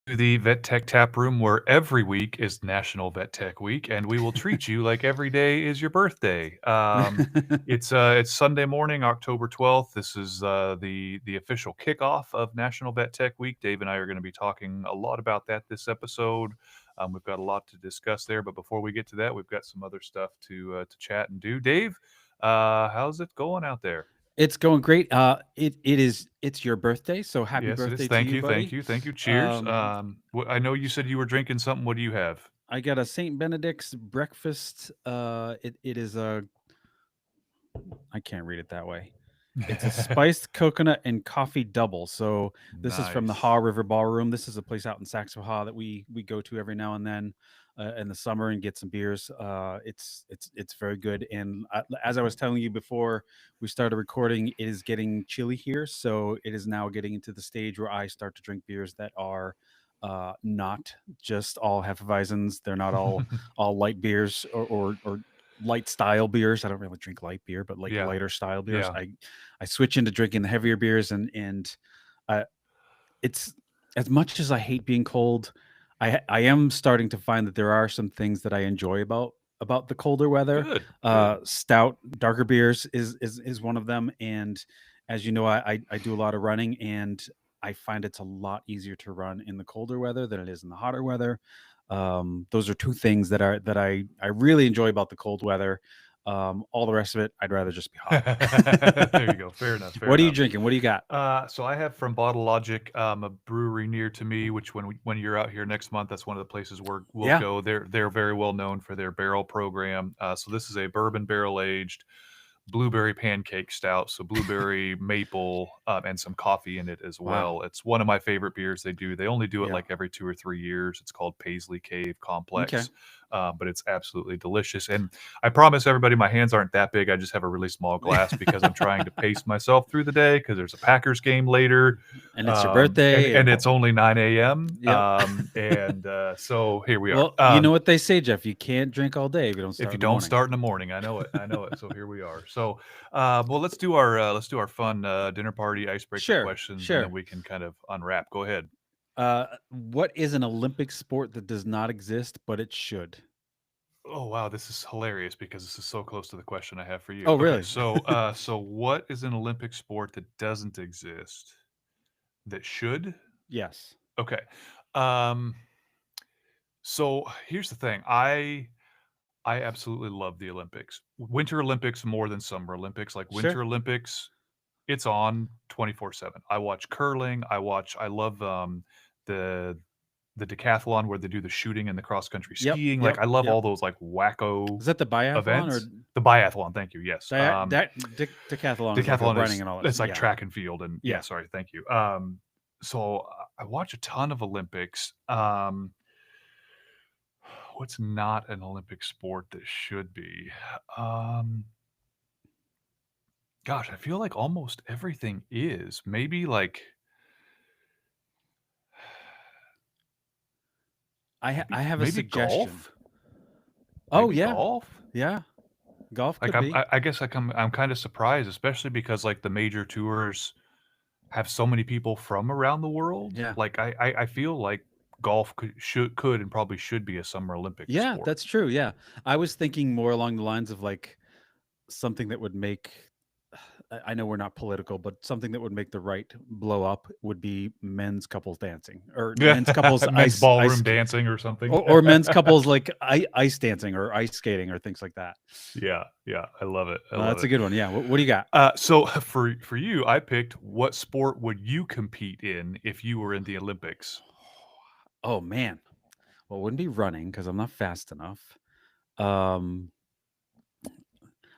to the Vet Tech Tap Room, where every week is National Vet Tech Week, and we will treat you like every day is your birthday. It's Sunday morning, October 12th. This is the official kickoff of National Vet Tech Week. Dave and I are going to be talking a lot about that this episode. We've got a lot to discuss there, but before we get to that, we've got some other stuff to chat and do. Dave, how's it going out there? It's going great. It's your birthday, so happy Yes, it is. birthday to Thank you, you, thank buddy. you, thank you. Cheers. Um, I know you said you were drinking something. What do you have? I got a Saint Benedict's breakfast. It is a I can't read it that way. It's a spiced coconut and coffee double. So this is from the Nice. Haw River Ballroom. This is a place out in Saxon that we go to every now and then in the summer and get some beers. It's very good. And as I was telling you before we started recording, it is getting chilly here, so it is now getting into the stage where I start to drink beers that are not just all Hefeweizens. They're not all light beers or light style beers. I don't really drink light beer, but like Yeah, lighter style beers. yeah. I switch into drinking the heavier beers, and uh, it's as much as I hate being cold. I am starting to find that there are some things that I enjoy about the colder weather. Good, good. Stout, darker beers is one of them, and as you know, I do a lot of running, and I find it's a lot easier to run in the colder weather than it is in the hotter weather. Those are two things that I really enjoy about the cold weather. All the rest of it, I'd rather just be hot. There you go. Fair enough, fair What are you enough. drinking? What do you got? So I have from Bottle Logic, a brewery near to me, which when you're out here next month, that's one of the places where we'll Yeah. go. They're very well known for their barrel program. So this is a bourbon barrel aged blueberry pancake stout, so blueberry, maple, and some coffee in it as Wow. well. It's one of my favorite beers they do. They only do it Yeah. like every 2 or 3 years. It's called Paisley Cave Okay. Complex, but it's absolutely delicious. And I promise everybody, my hands aren't that big. I just have a really small glass because I'm trying to pace myself through the day because there's a Packers game later, And it's your and birthday, and and it's only 9 a.m. yep. So here we are. Well, you know what they say, Jeff. You can't drink all day if you don't If start you in the don't morning. start in the morning, I know it. I know it. So here we are. So, well, let's do our fun dinner party icebreaker Sure, questions, and then sure. we can kind of unwrap. Go ahead. What is an Olympic sport that does not exist but it should? Oh wow, this is hilarious because this is so close to the question I have for you. Oh, Okay, really? so what is an Olympic sport that doesn't exist that should? Yes. Okay, um, so here's the thing. I absolutely love the Olympics. Winter Olympics more than Summer Olympics. Like Sure. Winter Olympics, it's on 24/7. I watch curling, I love, the the decathlon where they do the shooting and the cross country Yep. skiing, like, Yep. I love Yep. all those, like, wacko Is that the biathlon or events. The biathlon, thank you, yes. decathlon is like a Decathlon running is and all that? it's like Yeah. track and field and yeah, Yeah. sorry, thank you. So I watch a ton of Olympics. What's not an Olympic sport that should be? Um Gosh, I feel like almost everything is. Maybe like I have a maybe suggestion. golf? Oh, Maybe yeah. golf? Yeah. Golf Like, could be. I guess, like, I'm kinda surprised, especially because, like, the major tours have so many people from around the world. Yeah. Like, I feel like golf could and probably should be a Summer Olympic Yeah, sport. that's true. Yeah. I was thinking more along the lines of like something that would make I know we're not political, but something that would make the right blow up would be men's couples dancing or Yeah. men's couples Men's ballroom dancing or something. or men's couples like ice dancing or ice skating or things like that. Yeah, yeah, I love it, I love That's a it. good one. Yeah. What do you got? So for you, I picked what sport would you compete in if you were in the Olympics? Oh man. Well, it wouldn't be running because I'm not fast enough. Um,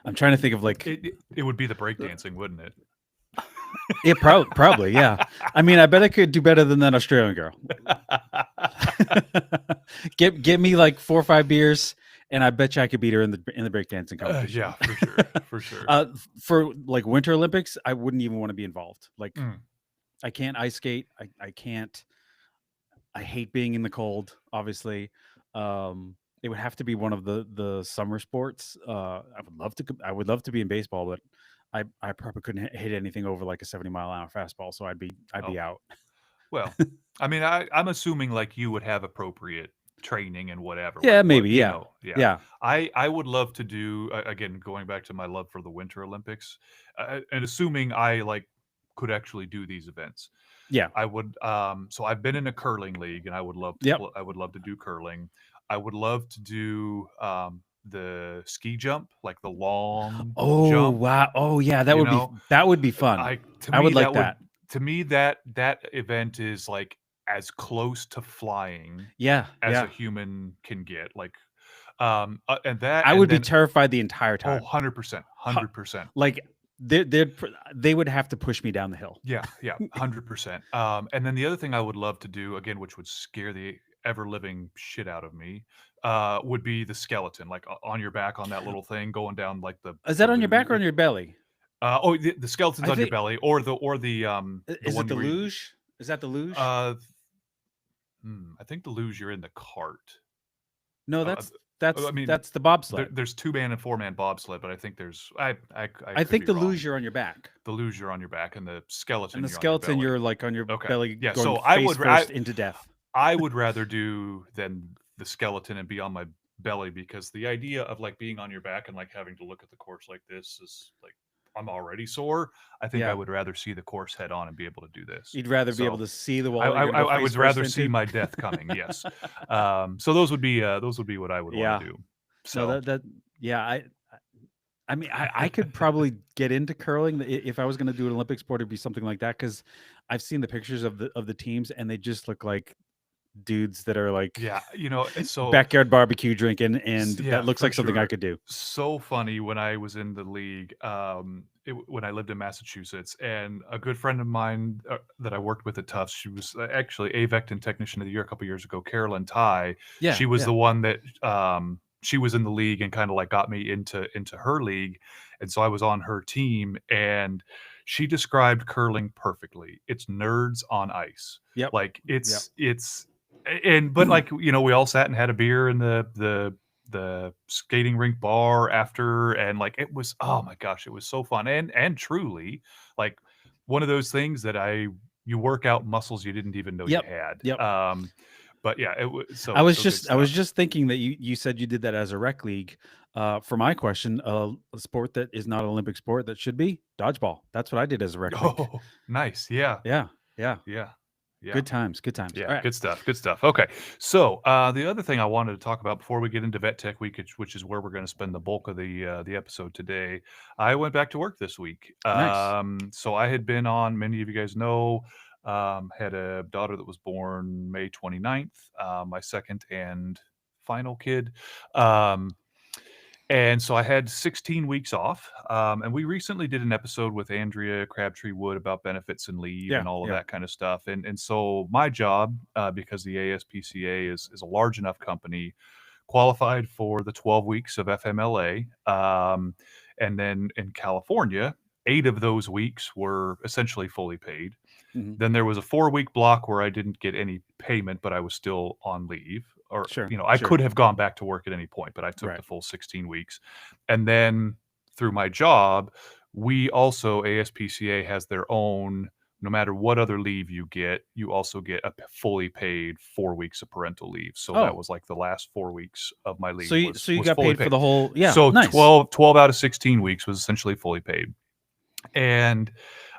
I'm trying to think of like It would be the breakdancing, wouldn't it? it probably yeah. I mean, I bet I could do better than that Australian girl. Give me like 4 or 5 beers, and I bet you I could beat her in the breakdancing competition. Yeah, for sure, for sure. For like Winter Olympics, I wouldn't even want to be involved. Like Mm. I can't ice skate. I can't. I hate being in the cold. Obviously, it would have to be one of the summer sports. I would love to. I would love to be in baseball, but I probably couldn't hit anything over like a 70-mile-an-hour fastball, so I'd be Oh, out. Well, I mean, I'm assuming like you would have appropriate training and whatever, like Yeah, what maybe. Yeah, yeah. yeah, I would love to do again going back to my love for the Winter Olympics, and assuming I like could actually do these events. yeah. I would so I've been in a curling league and Yep. I would love to do curling. I would love to do the ski jump, like the long Oh jump, wow. Oh yeah, you know. that would be fun. I to I me would like that would that. to me that event is like as close to flying Yeah, as a yeah. human can get. Like and that I and would be then terrified the entire oh time. 100%, Hu- 100%. Like they would have to push me down the hill. Yeah, yeah, 100%. And then the other thing I would love to do, again, which would scare the ever living shit out of me, would be the skeleton, like on your back on that little thing going down like Is the that on your back or luge. on your belly? Oh, the skeleton's I on your think belly, or the is it one the where you, luge? Is that the luge? uh, I think the luge you're in the cart. No, Uh, I mean, that's the bobsled. there's 2-man and 4-man bobsled, but I think there's I I could think be the wrong. luge you're on your back, The luge you're on your back, and the and skeleton the you're on your skeleton belly. you're like on your Okay, belly yeah. going So face first into death. I would rather do than the skeleton and be on my belly because the idea of like being on your back and like having to look at the course like this is like I'm already sore. I think I Yeah, would rather see the course head on and be able to do this. you'd rather be able So to see the wall that you're gonna go I face would first rather see into. my death coming. Yes. So those would be what I would want Yeah. to do. No, So yeah, I mean, I could probably get into curling if I was going to do an Olympic sport. It'd be something like that because I've seen the pictures of the teams and they just look like dudes that are like yeah, so backyard barbecue drinking, and yeah, that looks for like something I sure. could do. So funny when I was in the league, when I lived in Massachusetts, and a good friend of mine that I worked with at Tufts, she was actually AVECTIN Technician of the Year a couple years ago, Carolyn Ty. Yeah, She was yeah. the one that she was in the league and kind of like got me into her league, and so I was on her team, and she described curling perfectly. It's nerds on ice. Yep. Like Yep. and but like we all sat and had a beer in the skating rink bar after, and like it was, oh my gosh, it was so fun, and truly like one of those things that you work out muscles you didn't even know you Yep. had. Yep. But yeah, it was so good I was stuff. just thinking that you said you did that as a rec league. For my question, a sport that is not an Olympic sport that should be dodgeball. That's what I did as a rec league. Oh, nice. Yeah, Yeah. Yeah. yeah, yeah. Good times. Good times. Yeah, All right. good stuff. Good stuff. Okay, so the other thing I wanted to talk about before we get into Vet Tech Week, which is where we're going to spend the bulk of the episode today, I went back to work this week. Nice. So I had been on. Many of you guys know, had a daughter that was born May 29th, my second and final kid. Um, and so I had 16 weeks off. And we recently did an episode with Andrea Crabtree Wood about benefits and leave Yeah. and all of Yeah. that kind of stuff. And so my job, because the ASPCA is a large enough company, qualified for the 12 weeks of FMLA. And then in California, 8 of those weeks were essentially fully paid. Mhm. Then there was a 4-week block where I didn't get any payment, but I was still on leave. Or, Sure. I Sure. could have gone back to work at any point, but I took the Right. full 16 weeks. And then through my job, we also, ASPCA has their own, no matter what other leave you get, you also get a fully paid 4 weeks of parental leave. So that Oh, was like the last 4 weeks of my so leave you was got fully paid for paid. the whole. Yeah. So Nice. 12 out of 16 weeks was essentially fully paid. And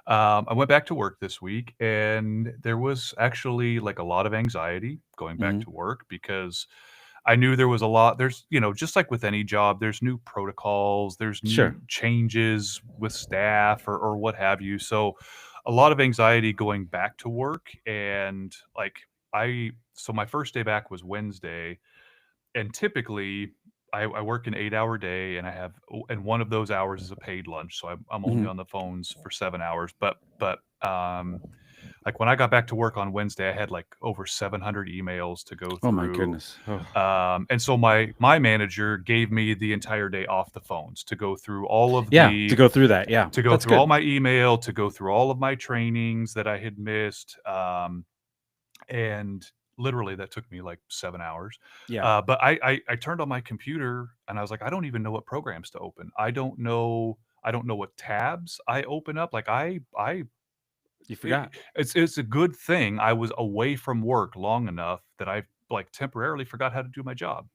I went back to work this week, and there was actually like a lot of anxiety going back Mhm. to work because I knew there was a lot. There's, just like with any job, there's new protocols, there's new Sure. changes with staff or what have you. So a lot of anxiety going back to work. And like, so my first day back was Wednesday, and typically I work an 8-hour day, and and one of those hours is a paid lunch. So I'm only Mhm. on the phones for 7 hours. Like when I got back to work on Wednesday, I had like over 700 emails to go Oh my through. goodness. Oh. And so my manager gave me the entire day off the phones to go through all of Yeah. To the go through that. Yeah. to go That's through all good. my email, to go through all of my trainings that I had missed. And literally that took me like 7 hours. Yeah. But I turned on my computer and I was like, I don't even know what programs to open. I don't know what tabs I open up. Like I You it, forgot. it's a good thing I was away from work long enough that I like temporarily forgot how to do my job.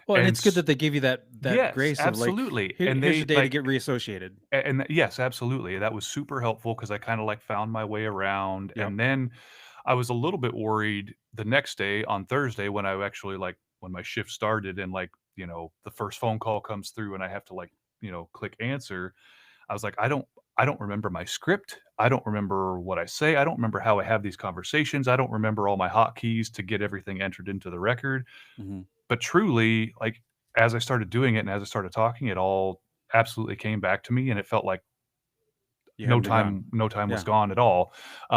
Well, and And it's good that they give you that yes, grace of like, absolutely. And here's they your day to like get reassociated. yes, absolutely. That was super helpful because I kind of like found my way around. Yep. And then I was a little bit worried the next day on Thursday when I actually like when my shift started and like, the first phone call comes through and I have to like, click answer. I was like, I don't remember my script. I don't remember what I say. I don't remember how I have these conversations. I don't remember all my hotkeys to get everything entered into the record. Hmm. But truly, like as I started doing it and as I started talking, it all absolutely came back to me and it felt like You no hadn't forgotten. time no time was Yeah. gone at all.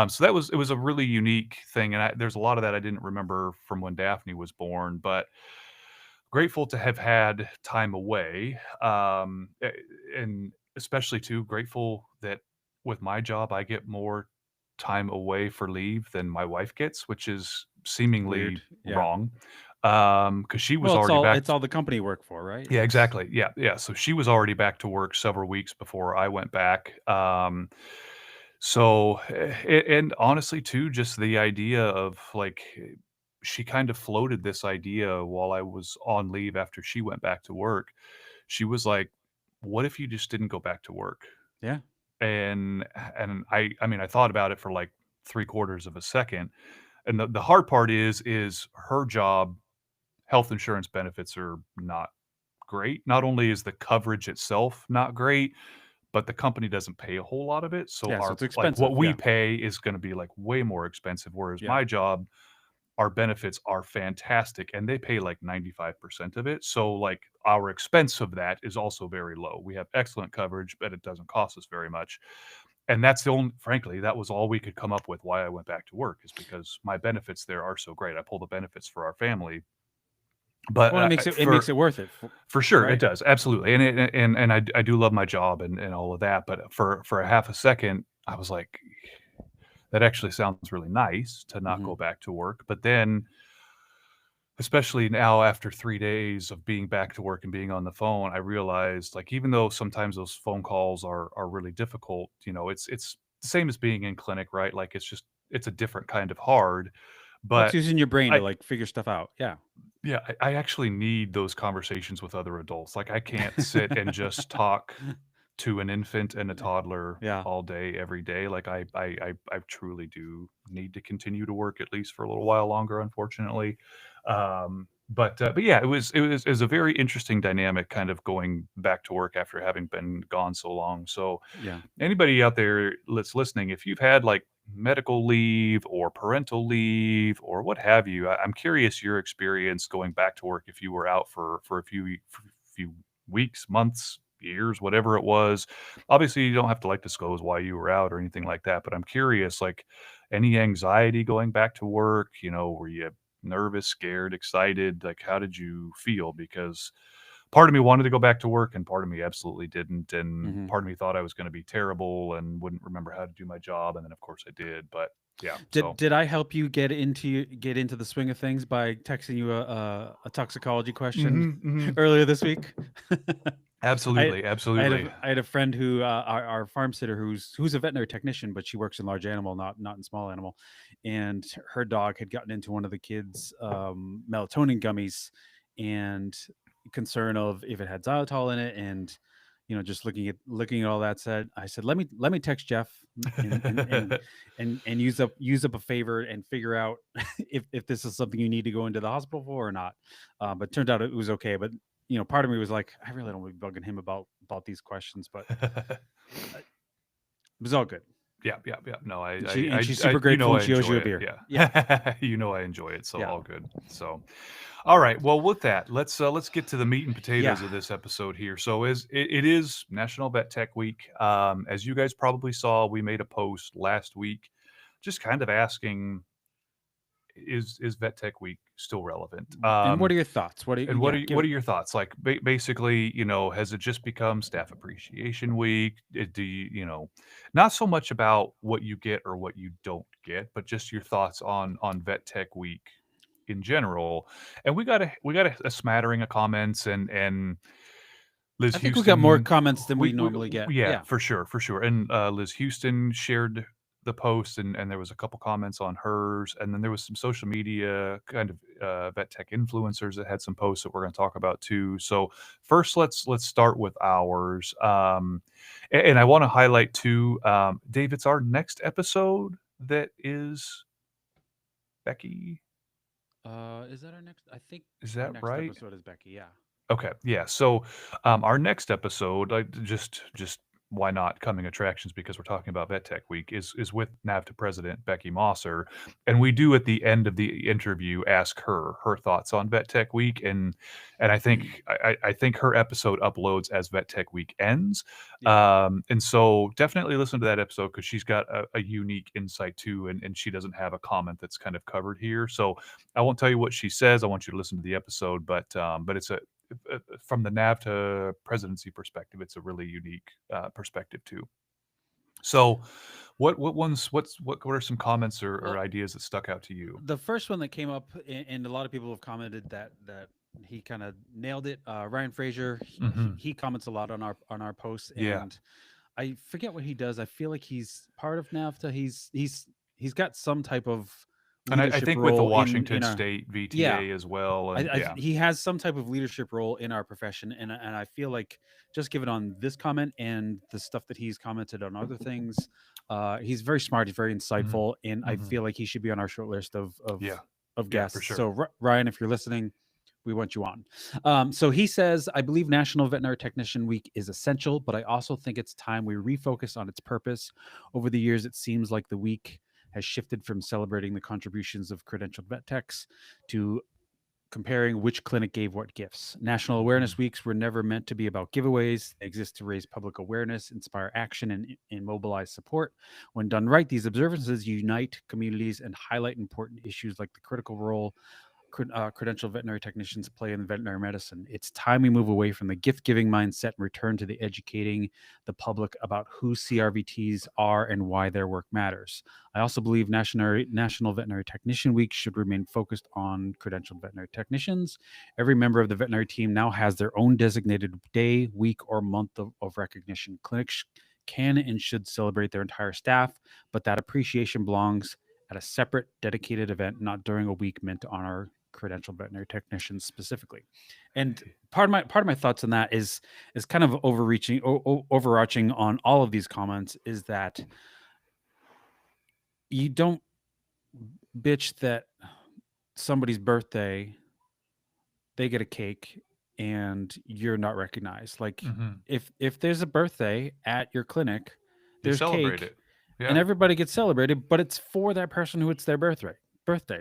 So it was a really unique thing, and there's a lot of that I didn't remember from when Daphne was born, but grateful to have had time away, and especially too grateful that with my job, I get more time away for leave than my wife gets, which is Weird. seemingly Yeah. wrong, because she was Well, already back. it's all the company work for, right? Yeah, It's exactly. Yeah, yeah. So she was already back to work several weeks before I went back. And honestly, too, just the idea of like, she kind of floated this idea while I was on leave after she went back to work. She was like, "What if you just didn't go back to work?" yeah. And I mean, I thought about it for like 3/4 of a second. And the hard part is her job health insurance benefits are not great. Not only is the coverage itself not great, but the company doesn't pay a whole lot of it. So Yeah. So our it's like what expensive. we Yeah. pay is going to be like way more expensive. Whereas Yeah. my job, our benefits are fantastic and they pay like 95% of it. So like our expense of that is also very low. We have excellent coverage, but it doesn't cost us very much. And that's the only, frankly, that was all we could come up with why I went back to work is because my benefits there are so great. I pull the benefits for our family, but Well, it makes it worth it, for sure, it right? does, absolutely, and I do love my job and all of that, but for a half a second, I was like, "That actually sounds really nice to not Hmm. go back to work," but then, especially now after 3 days of being back to work and being on the phone, I realized, like, even though sometimes those phone calls are really difficult, it's the same as being in clinic, right? Like, it's a different kind of hard, Well, it's but using your brain to I like figure stuff out. Yeah. yeah, I actually need those conversations with other adults, like, I can't sit and just talk to an infant and a toddler Yeah. all day, every day. Like I truly do need to continue to work at least for a little while longer, unfortunately. But yeah, it was a very interesting dynamic, kind of going back to work after having been gone so long. So Yeah. anybody out there that's listening, if you've had like medical leave or parental leave or what have you, I'm curious your experience going back to work if you were out for a few weeks, months, years, whatever it was. Obviously, you don't have to like disclose why you were out or anything like that, but I'm curious, like any anxiety going back to work, were you nervous, scared, excited? Like how did you feel? Because part of me wanted to go back to work and part of me absolutely didn't. And Hmm. part of me thought I was going to be terrible and wouldn't remember how to do my job. And then of course I did. But yeah, so Did I help you get into the swing of things by texting you a toxicology question hmm hmm earlier this week? I absolutely, absolutely. I had a friend who our farm sitter who's a veterinary technician, but she works in large animal, not in small animal, and her dog had gotten into one of the kids' melatonin gummies, and concern of if it had xylitol in it, and just looking at all that said, I said let me text Jeff and use up a favor and figure out if this is something you need to go into the hospital for or not. But turned out it was okay. But part of me was like, I really don't want to be bugging him about these questions, but it was all good. Yeah, yeah, yeah. No, And she's super grateful, and I she owes you enjoy a it. beer. Yeah, Yeah. I enjoy it. So yeah, all good. So, all right. Well, with that, let's get to the meat and yeah. potatoes of this episode here. So it is National Vet Tech Week. As you guys probably saw, we made a post last week just kind of asking, is Vet Tech Week still relevant? And what are your thoughts? And Yeah, what give are your thoughts? Like basically, has it just become Staff Appreciation Week? Do you, not so much about what you get or what you don't get, but just your thoughts on Vet Tech Week in general. And we got a smattering of comments and Liz I think we got more Houston. comments than we We normally get. yeah, Yeah. for sure, for sure. And Liz Houston shared the post, and there was a couple comments on hers, and then there was some social media kind of vet tech influencers that had some posts that we're going to talk about too. So first, let's start with ours. And I want to highlight too, Dave, it's our next episode that is Becky. Is that our next? I think Is our that next right? episode is Becky. Yeah. Okay, yeah. So, our next episode, like just why not coming attractions because we're talking about Vet Tech Week is with NAVTA president Becky Mosser, and we do at the end of the interview ask her thoughts on Vet Tech Week, and I think I think her episode uploads as Vet Tech Week ends, Yeah. and so definitely listen to that episode because she's got a unique insight too, and she doesn't have a comment that's kind of covered here. So I won't tell you what she says. I want you to listen to the episode, but it's a from the NAVTA presidency perspective, it's a really unique perspective too. So, what ones? What are some comments or Well, ideas that stuck out to you? the first one that came up, and a lot of people have commented that he kind of nailed it. Ryan Fraser, Hmm. he comments a lot on our posts, Yeah, and I forget what he does. I feel like he's part of NAFTA. He's got some type of and I leadership think with the role Washington in our. State Yeah, VTA as well, and yeah. he has some type of leadership role in our profession, and I feel like just given on this comment and the stuff that he's commented on other things, he's very smart, he's very Mhm, insightful, and I mhm. feel like he should be on our short list Yeah, of yeah, for guests. sure. So Ryan, if you're listening, we want you on. So he says, I believe National Veterinary Technician Week is essential, but I also think it's time we refocus on its purpose. Over the years, it seems like the week has shifted from celebrating the contributions of credentialed vet techs to comparing which clinic gave what gifts. National Awareness Mhm. Weeks were never meant to be about giveaways. They exist to raise public awareness, inspire action, and mobilize support. When done right, these observances unite communities and highlight important issues like the critical role credentialed veterinary technicians play in veterinary medicine. It's time we move away from the gift giving mindset and return to the educating the public about who CRVTs are and why their work matters. I also believe National Veterinary Technician Week should remain focused on credentialed veterinary technicians. Every member of the veterinary team now has their own designated day, week, or month of recognition. Clinics can and should celebrate their entire staff, but that appreciation belongs at a separate dedicated event, not during a week meant to honor credentialed veterinary technicians specifically. And part of my thoughts on that is kind of overarching on all of these comments is that you don't bitch that somebody's birthday they get a cake and you're not recognized. Like Mhm. if there's a birthday at your clinic, You there's celebrate cake it. and Yeah. everybody gets celebrated, but it's for that person who it's their birthday.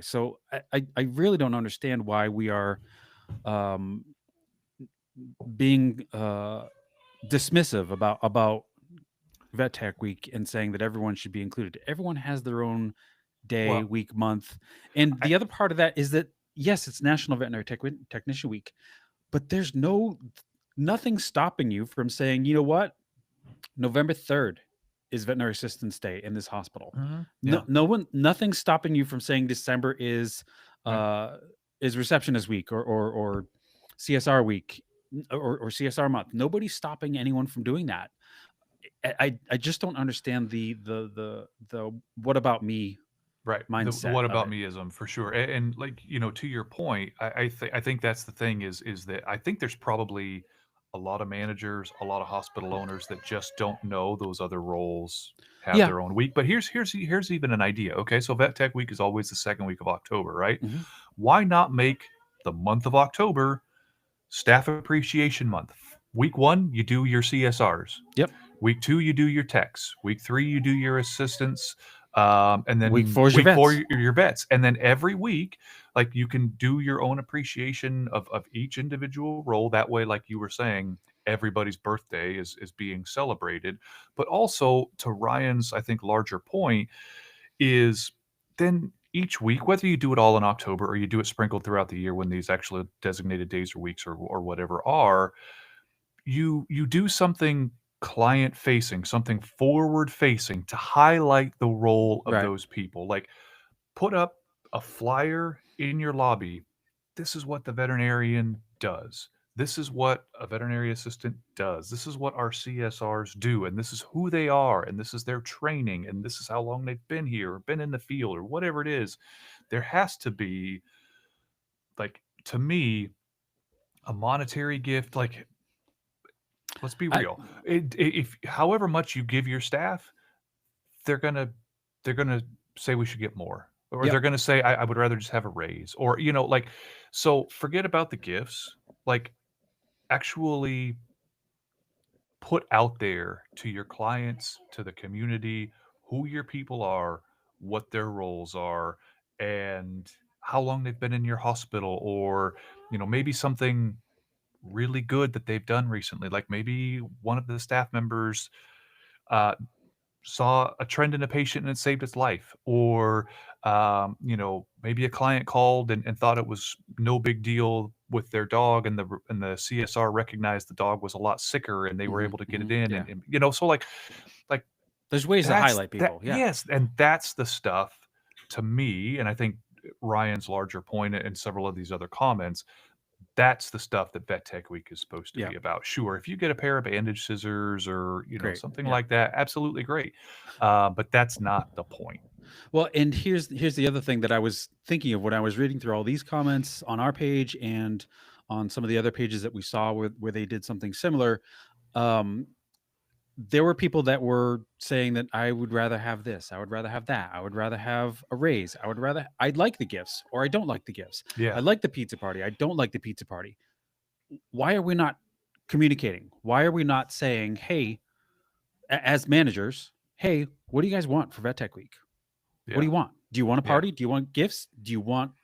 So I really don't understand why we are um being dismissive about vet tech week and saying that everyone should be included. Everyone has their own day, Well, week, month. And I the other part of that is that yes, it's National Veterinary Technician Week, but there's nothing stopping you from saying, you know what, November 3rd is Veterinary Assistance Day in this hospital. Mhm. No, Yeah, nothing's stopping you from saying December right. uh, is Receptionist Week or CSR Week or CSR month. Nobody's stopping anyone from doing that. I just don't understand the what about me Right. The mindset what of about it. meism for sure. And like, to your point, I think that's the thing is that I think there's probably a lot of managers, a lot of hospital owners that just don't know those other roles have Yeah. their own week. But here's even an idea. Okay, so Vet Tech Week is always the second week of October, right? Mhm. Why not make the month of October Staff Appreciation Month? Week 1, you do your CSRs. Yep. Week 2, you do your techs. Week 3, you do your assistants. And Week then 4 is your week 4, vets. your vets. And then every week, like you can do your own appreciation of each individual role. That way, like you were saying, everybody's birthday is being celebrated. But also to Ryan's, I think, larger point is then each week, whether you do it all in October or you do it sprinkled throughout the year when these actual designated days or weeks or whatever are, you do something client facing, something forward facing to highlight the role of Right. those people. Like put up a flyer in your lobby. This is what the veterinarian does. this is what a veterinary assistant does. This is what our CSRs do, and this is who they are, and this is their training, and this is how long they've been here or been in the field or whatever it is. There has to be, like, to me, a monetary gift. Like, let's be I real. If however much you give your staff, they're gonna they're gonna say we should get more, or Yep. they're gonna say I would rather just have a raise, or like, so forget about the gifts. Like, actually put out there to your clients, to the community, who your people are, what their roles are, and how long they've been in your hospital, or maybe something really good that they've done recently. Like, maybe one of the staff members uh, saw a trend in a patient and it saved its life, or maybe a client called and thought it was no big deal with their dog, and the CSR recognized the dog was a lot sicker and they were hmm able to get it hmm in, Yeah. so like There's ways to that's highlight that people. Yeah. yes, and that's the stuff, to me, and I think Ryan's larger point and several of these other comments, that's the stuff that Vet Tech Week is supposed to Yeah. be about. Sure, if you get a pair of bandage scissors or, Great. something Yeah. like that, absolutely great. But that's not the point. Well, and here's the other thing that I was thinking of when I was reading through all these comments on our page and on some of the other pages that we saw where they did something similar. Um, there were people that were saying that I would rather have this, I would rather have that, I would rather have a raise, I like the gifts or I don't like the gifts. I Yeah. like the pizza party, I don't like the pizza party. Why are we not communicating? Why are we not saying, hey, as managers, hey, what do you guys want for Vet Tech Week? What do Yeah. you want? Do you want a Yeah. party? Do you want gifts? Do you want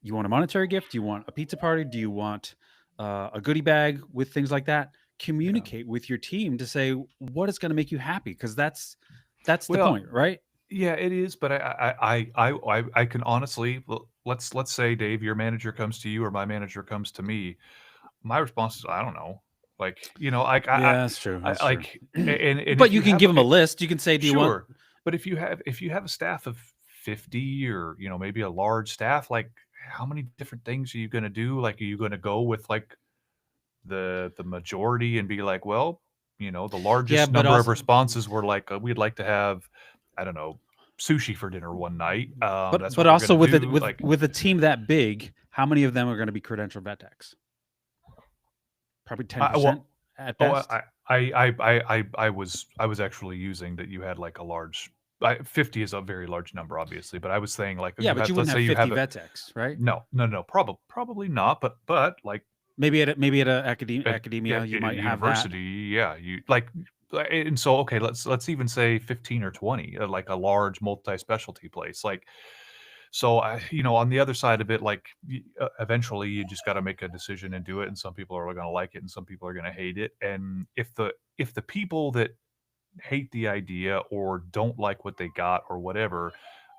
a monetary gift? Do you want a pizza party? Do you want a goodie bag with things like that? Yeah. Communicate with your team to say what is going to make you happy, because that's the Well, point, right? yeah, it is, but I can honestly, let's say, Dave, your manager comes to you or my manager comes to me. My response is, I don't know. Like, like, Yeah, that's true. I That's true. like, and But if you you can have give them a list. You can say, "Do you want?" sure, but if you have a staff of 50, or, maybe a large staff, like, how many different things are you gonna do? Like, are you gonna go with, like, the majority and be like, "Well, the Yeah, largest but number of also, responses were like, we'd like to have, I don't know, sushi for dinner one night. That's but what we're also gonna with do." Like, with a team that big, how many of them are going to be credentialed vet techs? Probably I 10% well, at oh, best. I was actually using that you had, like, a large 50 is a very large number, obviously, but I was saying, like, Yeah, you but have, you let's wouldn't say have you 50 have a vet techs, right? no, no, no, probably not, like, Maybe at a at academia you a might have that. university, yeah, you like, and so, okay, let's even say 15 or 20, like a large multi-specialty place, like, so on the other side of it, like, eventually you just got to make a decision and do it, and some people are going to like it and some people are going to hate it, and if the people that hate the idea or don't like what they got or whatever,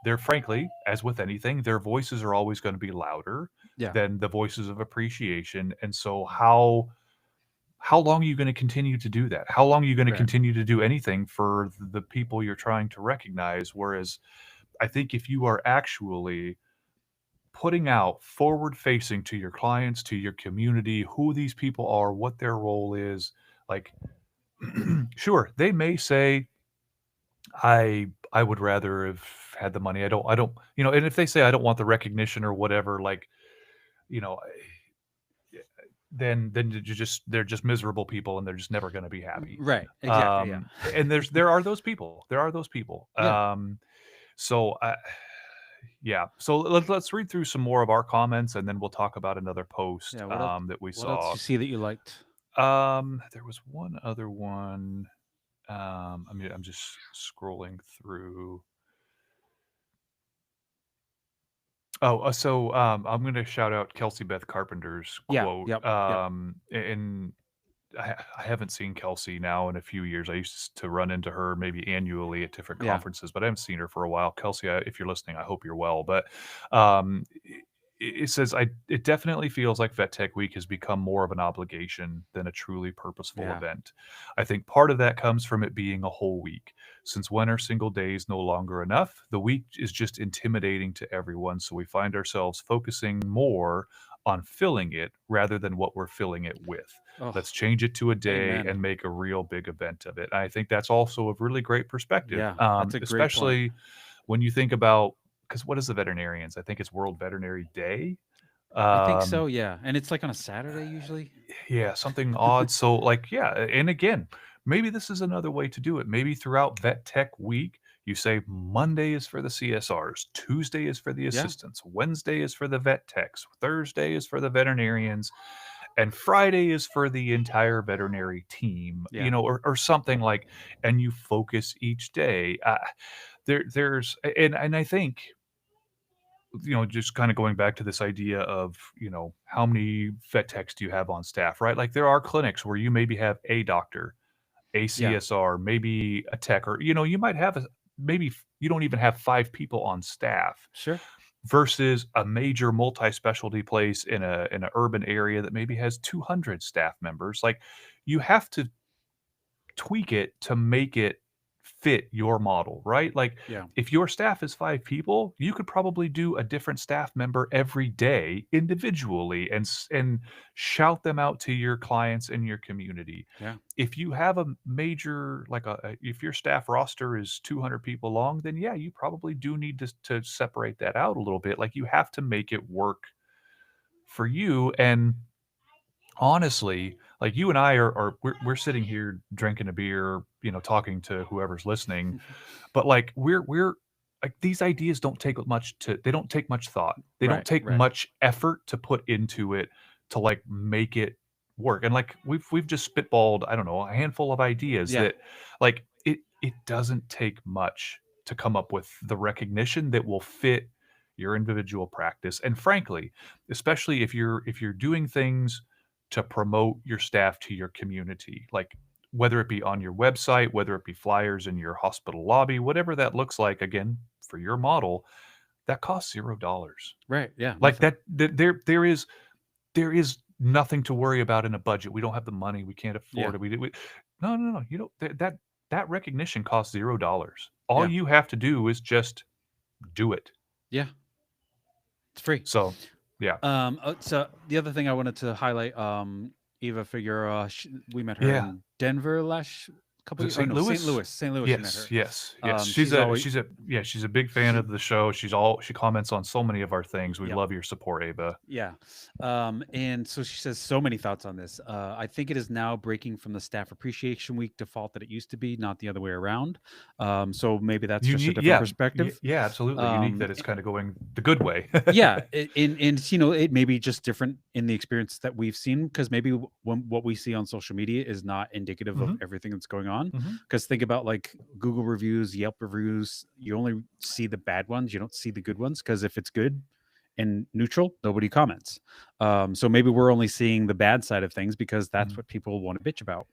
they're, frankly, as with anything, their voices are always going to be louder Yeah, than the voices of appreciation. And so how long are you going to continue to do that? How long are you going to right. continue to do anything for the people you're trying to recognize? Whereas I think if you are actually putting out forward facing to your clients, to your community, who these people are, what their role is, like, sure, they may say, I would rather have had the money. I don't, and if they say I don't want the recognition or whatever, like, you know, then they're just miserable people and they're just never going to be happy. Right. Exactly. Yeah. And there are those people. There are those people. Yeah. So yeah. So let's read through some more of our comments and then we'll talk about another post Yeah. that we What else saw. you see that you liked? There was one other one. I'm just scrolling through. Oh, I'm gonna shout out Kelsey Beth Carpenter's Yeah. quote. Yep. Yep. And I haven't seen Kelsey now in a few years. I used to run into her maybe annually at different Yeah. conferences, but I haven't seen her for a while. Kelsey, if you're listening, I hope you're well. But it says, it definitely feels like Vet Tech Week has become more of an obligation than a truly purposeful Yeah. event. I think part of that comes from it being a whole week. Since when are single days no longer enough? The week is just intimidating to everyone, so we find ourselves focusing more on filling it rather than what we're filling it with. Oh, Let's change it to a day amen. and make a real big event of it. I think that's also a really great perspective, Yeah, that's a great point. especially when you think about, because what is the veterinarians? I think it's World Veterinary Day. I think Um, so, yeah, and it's, like, on a Saturday usually? yeah, something odd. So, like, yeah, and again, maybe this is another way to do it. Maybe throughout Vet Tech Week, you say Monday is for the CSRs, Tuesday is for the Yeah, assistants, Wednesday is for the vet techs, Thursday is for the veterinarians, and Friday is for the entire veterinary team, yeah, or something like, and you focus each day. There's, and I think, just kind of going back to this idea of, how many vet techs do you have on staff, right? Like there are clinics where you maybe have a doctor, a yeah, CSR, maybe a tech, or, you might have maybe you don't even have 5 people on staff sure. versus a major multi-specialty place in a urban area that maybe has 200 staff members. Like you have to tweak it to make it fit your model, right? Like Yeah, if your staff is 5 people, you could probably do a different staff member every day individually and shout them out to your clients and your community. yeah, If you have a major, like if your staff roster is 200 people long, then yeah, you probably do need to separate that out a little bit. Like you have to make it work for you. And honestly, like you and I we're sitting here drinking a beer, talking to whoever's listening, but like we're like these ideas they don't take much thought. They don't right, take right. much effort to put into it to like make it work. And like we've just spitballed, I don't know, a handful of ideas Yeah, that like it doesn't take much to come up with the recognition that will fit your individual practice. And frankly, especially if you're doing things to promote your staff to your community, like whether it be on your website, whether it be flyers in your hospital lobby, whatever that looks like, again, for your model, that costs $0. right, yeah, Like nothing. there is nothing to worry about in a budget. We don't have the money. We can't Yeah, afford it. No, no, no. That recognition costs $0. All yeah, you have to do is just do it. yeah, it's free. So, yeah. So the other thing I wanted to highlight, Eva Figueroa, we met her Yeah. in Denver last couple Was it years. Oh St. no, St. Louis? Louis. St. Louis, we met Yes, her. yes, yes. She's She's a always she's a yeah, she's a big fan she, of the show. She comments on so many of our things. We yep. love your support, Ava. Yeah. And so she says so many thoughts on this. I think it is now breaking from the Staff Appreciation Week default that it used to be, not the other way around. So maybe that's just a Unique, different yeah, perspective. yeah, absolutely unique that it's kind of going the good way. Yeah, and it may be just different in the experience that we've seen because maybe when what we see on social media is not indicative of Mhm, everything that's going on. mhm. Because think about like Google reviews, Yelp reviews, you only see the bad ones, you don't see the good ones. Because if it's good and neutral, nobody comments. So maybe we're only seeing the bad side of things because that's Mhm. what people want to bitch about.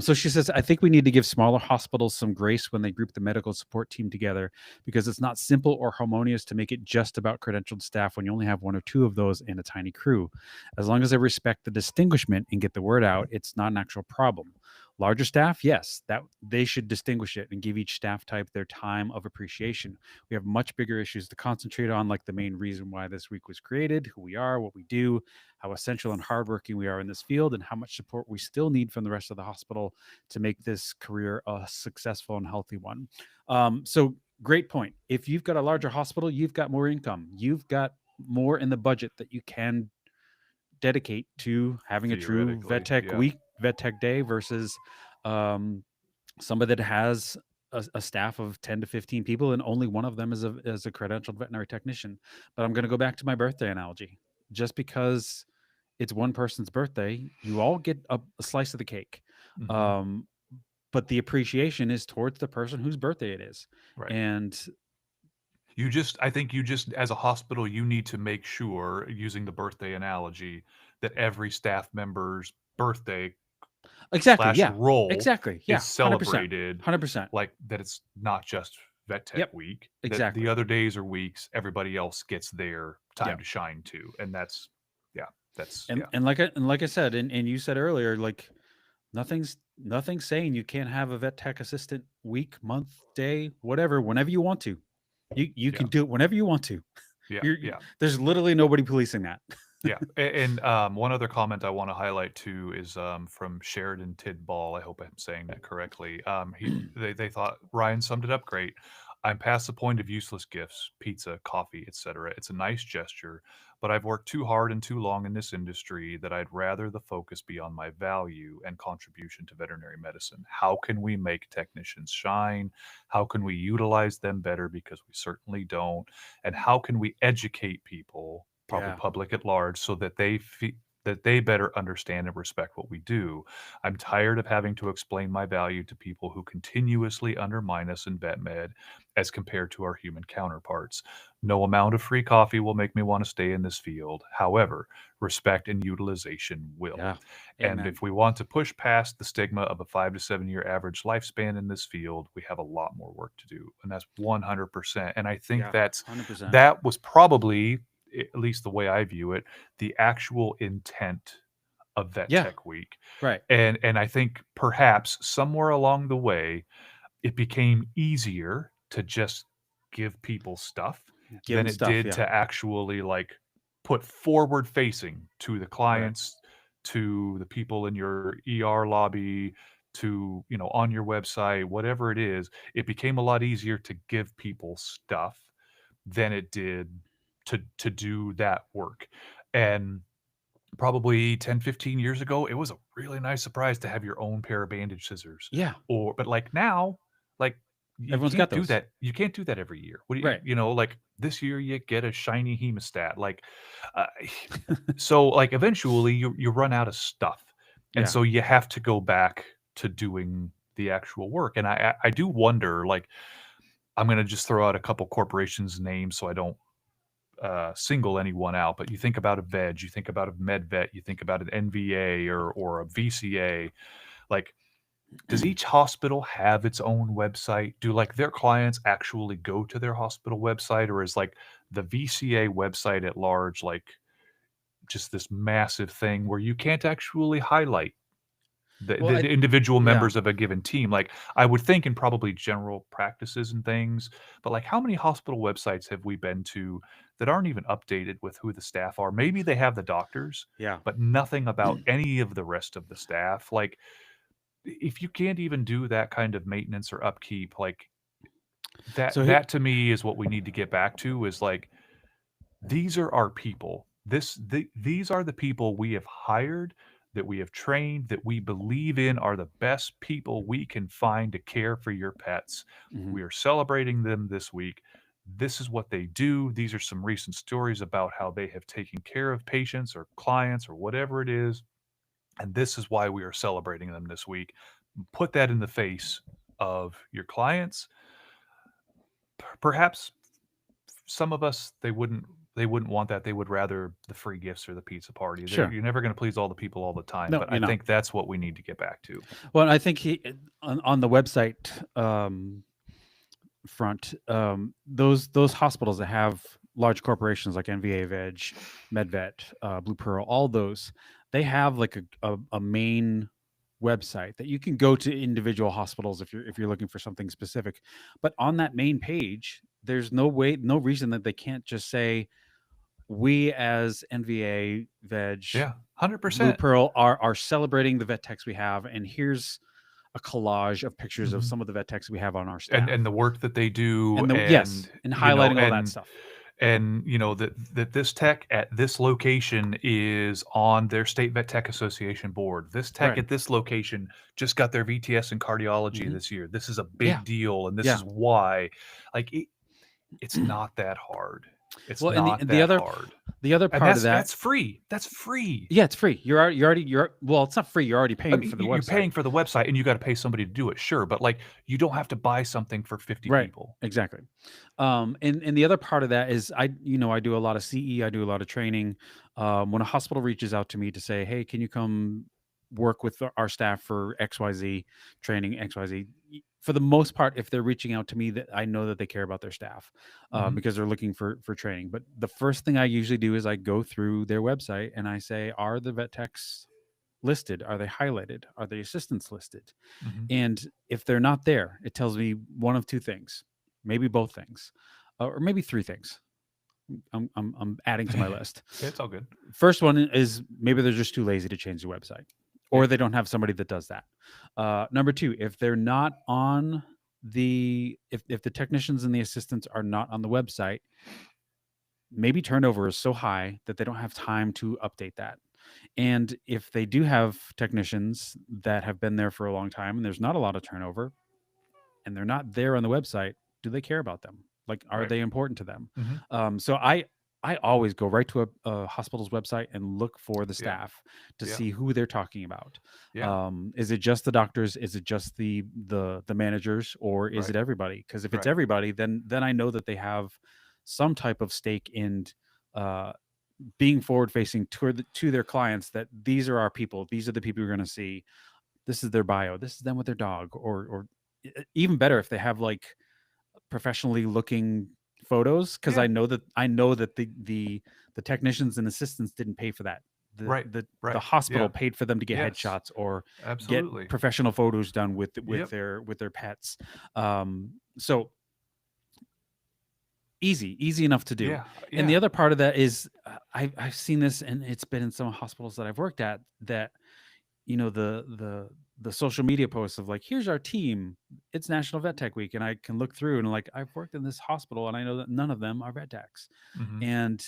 So she says, I think we need to give smaller hospitals some grace when they group the medical support team together because it's not simple or harmonious to make it just about credentialed staff when you only have one or two of those in a tiny crew. As long as they respect the distinguishment and get the word out, it's not an actual problem. Larger staff, yes, that they should distinguish it and give each staff type their time of appreciation. We have much bigger issues to concentrate on, like the main reason why this week was created, who we are, what we do, how essential and hardworking we are in this field, and how much support we still need from the rest of the hospital to make this career a successful and healthy one. So great point. If you've got a larger hospital, you've got more income. You've got more in the budget that you can dedicate to having a true vet Theoretically, tech yeah. week, vet tech day versus um, somebody that has a staff of 10 to 15 people and only one of them is a credentialed veterinary technician. But I'm going to go back to my birthday analogy. Just because it's one person's birthday, you all get a slice of the cake. Mhm. Um, but the appreciation is towards the person whose birthday it is. Right. And I think you just, as a hospital, you need to make sure, using the birthday analogy, that every staff member's birthday exactly, slash yeah, role exactly, is yeah, 100%, celebrated, 100%. like that it's not just Vet Tech Yep, Week, that the exactly. other days or weeks, everybody else gets their time Yeah. to shine too. And yeah, that's, And yeah, like I said, and you said earlier, like nothing's saying you can't have a vet tech assistant week, month, day, whatever, whenever you want to. You yeah, can do it whenever you want to. yeah, You're yeah. there's literally nobody policing that. Yeah, and one other comment I want to highlight too is from Sheridan Tidball. I hope I'm saying that correctly. They thought Ryan summed it up great. I'm past the point of useless gifts, pizza, coffee, etc. It's a nice gesture, but I've worked too hard and too long in this industry that I'd rather the focus be on my value and contribution to veterinary medicine. How can we make technicians shine? How can we utilize them better because we certainly don't? And how can we educate people, probably Yeah. public at large, so that that they better understand and respect what we do. I'm tired of having to explain my value to people who continuously undermine us in vet med as compared to our human counterparts. No amount of free coffee will make me want to stay in this field. However, respect and utilization will. Yeah. And Amen. if we want to push past the stigma of a 5 to 7 year average lifespan in this field, we have a lot more work to do. And that's 100%. And I think Yeah. 100%. that was probably, at least the way I view it, the actual intent of Vet Yeah. Tech Week. Right. And I think perhaps somewhere along the way, it became easier to just give people stuff Give than them it stuff. did Yeah. to actually like put forward facing to the Right. clients, to the people in your ER lobby, to, on your website, whatever it is. It became a lot easier to give people stuff than it did to do that work. And probably 10, 15 years ago, it was a really nice surprise to have your own pair of bandage scissors. Yeah. But like now, like you Everyone's got can't do those. that. You can't do that every year. What do Right. like this year you get a shiny hemostat. Like, uh, so like eventually you run out of stuff, and Yeah. so you have to go back to doing the actual work. And I do wonder, like, I'm gonna just throw out a couple corporations' names so I don't single anyone out, but you think about a veg, you think about a MedVet, you think about an NVA or a VCA. Like, does each hospital have its own website? Do like their clients actually go to their hospital website, or is like the VCA website at large like just this massive thing where you can't actually highlight Well, the individual yeah. members of a given team? Like, I would think in probably general practices and things, but like how many hospital websites have we been to that aren't even updated with who the staff are? Maybe they have the doctors, Yeah. but nothing about any of the rest of the staff. Like, if you can't even do that kind of maintenance or upkeep, like that So that to me is what we need to get back to, is like, these are our people. These are the people we have hired, that we have trained, that we believe in are the best people we can find to care for your pets. mhm. We are celebrating them this week. This is what they do. These are some recent stories about how they have taken care of patients or clients or whatever it is. And this is why we are celebrating them this week. Put that in the face of your clients. Perhaps some of us, they wouldn't want that. They would rather the free gifts or the pizza party. Sure. You're never going to please all the people all the time, No, but I you're not. think that's what we need to get back to. Well, I think on the website front, those hospitals that have large corporations like NVA Veg, MedVet, Blue Pearl, all those, they have like a main website that you can go to individual hospitals if you're looking for something specific. But on that main page, there's no reason that they can't just say, we as NVA Veg, Yeah, Blue 100%. Pearl are celebrating the vet techs we have, and here's a collage of pictures of Mhm. some of the vet techs we have on our And staff, the work that they do, and and and highlighting all that and stuff. that this tech at this location is on their state vet tech association board. This tech Right. at this location just got their VTS in cardiology Mhm. this year. This is a Yeah. big deal, and this Yeah. is why. Like, it's not that hard. It's Well, and not that hard. the other And part of that, that's free. That's free. yeah, it's free. You're well, it's not free. You're already I paying mean, for the you're website. paying for the website and you gotta pay somebody to do it, sure, but, like, you don't have to buy something for 50 Right. people. Exactly. And the other part of that is I do a lot of CE, I do a lot of training. When a hospital reaches out to me to say, hey, can you come work with our staff for XYZ training, XYZ? For the most part, if they're reaching out to me, that I know that they care about their staff, Mhm. because they're looking for training. But the first thing I usually do is I go through their website and I say, are the vet techs listed? Are they highlighted? Are the assistants listed? Mhm. And if they're not there, it tells me one of two things, maybe both things, or maybe three things. I'm adding to my list. It's all good. First one is maybe they're just too lazy to change the website, or Yeah. they don't have somebody that does that. Number two, if they're not on if the technicians and the assistants are not on the website, maybe turnover is so high that they don't have time to update that. And if they do have technicians that have been there for a long time and there's not a lot of turnover and they're not there on the website, do they care about them? Like, are Right. they important to them? Hmm. So I always go right to a hospital's website and look for the Yeah. staff to Yeah. see who they're talking about. Yeah. Is it just the doctors? Is it just the managers, or is Right. it everybody? Because if it's Right. everybody, then I know that they have some type of stake in uh, being forward facing to their clients, that these are our people, these are the people you're going to see, this is their bio, this is them with their dog, or even better if they have like professionally looking photos, because Yeah. I know that the technicians and assistants didn't pay for that. the Right. the the Right. hospital Yeah. paid for them to get Yes. headshots or get Absolutely. professional photos done Yep. with their pets. So easy enough to do. Yeah. And the Yeah. other part of that is, I've seen this, and it's been in some hospitals that I've worked at, that the social media posts of like, here's our team, it's National Vet Tech Week, and I can look through and like, I've worked in this hospital and I know that none of them are vet techs. Hmm. And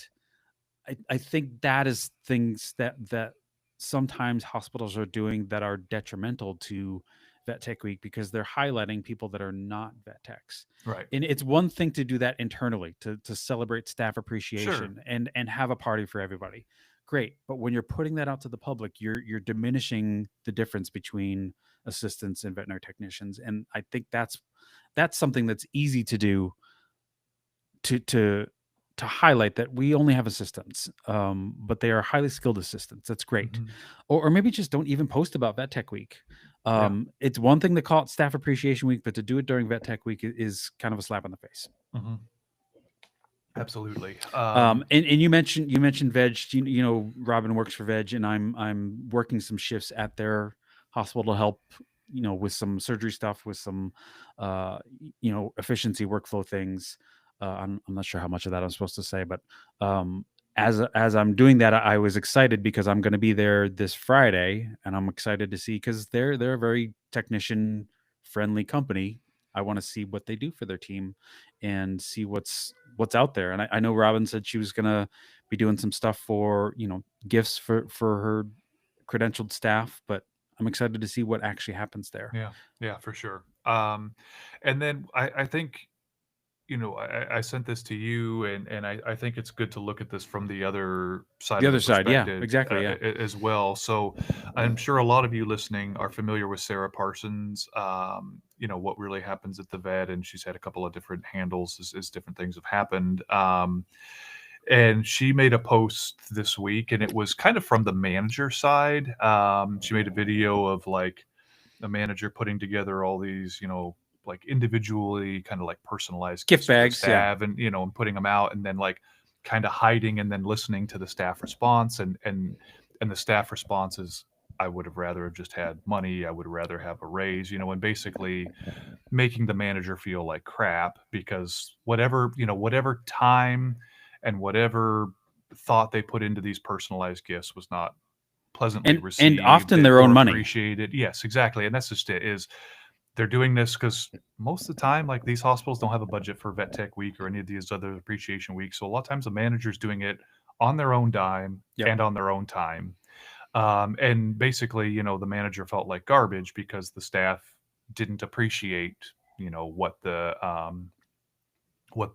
I think that is things that sometimes hospitals are doing that are detrimental to Vet Tech Week, because they're highlighting people that are not vet techs. Right. And it's one thing to do that internally, to celebrate staff Sure. appreciation and have a party for everybody. Great. But when you're putting that out to the public, you're diminishing the difference between assistants and veterinary technicians. And I think that's something that's easy to do, to highlight that we only have assistants, but they are highly skilled assistants. That's great. Hmm. Or maybe just don't even post about Vet Tech Week. Yeah. It's one thing to call it Staff Appreciation Week, but to do it during Vet Tech Week is kind of a slap in the face. Hmm. Absolutely. And you mentioned Veg. Robin works for Veg, and I'm working some shifts at their hospital to help, with some surgery stuff, with some efficiency workflow things. I'm not sure how much of that I'm supposed to say, but as I'm doing that, I was excited because I'm going to be there this Friday, and I'm excited to see, because they're a very technician friendly company. I want to see what they do for their team and see what's out there. And I know Robin said she was gonna be doing some stuff for gifts for her credentialed staff, but I'm excited to see what actually happens there. Yeah. Yeah, for sure. And then I think, I sent this to you, and I think it's good to look at this from the other side The of the other side, yeah, perspective, exactly, yeah. as well. So I'm sure a lot of you listening are familiar with Sarah Parsons. What really happens at the vet, and she's had a couple of different handles as different things have happened. And she made a post this week, and it was kind of from the manager side. She made a video of like a manager putting together all these, like individually kind of like personalized Gift gifts for the bags, yeah. staff, and putting them out, and then like kind of hiding and then listening to the staff response, and the staff response is, I would have rather have just had money. I would rather have a raise, and basically making the manager feel like crap because whatever time and whatever thought they put into these personalized gifts was not pleasantly And received often their own or money. appreciated. Yes, exactly. And that's just it, is they're doing this because most of the time, like, these hospitals don't have a budget for Vet Tech Week or any of these other appreciation weeks. So a lot of times the manager's doing it on their own dime Yep. and on their own time. And basically, the manager felt like garbage because the staff didn't appreciate, what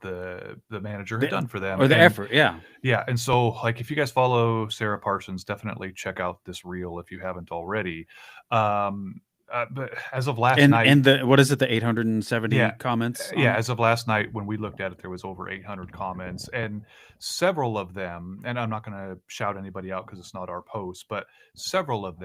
the manager had done for them. Or the And effort, yeah. yeah, and so, like, if you guys follow Sarah Parsons, definitely check out this reel if you haven't already. But as of last night, And the what is it, the 870 yeah, comments on yeah, it? as of last night when we looked at it, there was over 800 comments, and several of them, and I'm not going to shout anybody out because it's not our post, but several of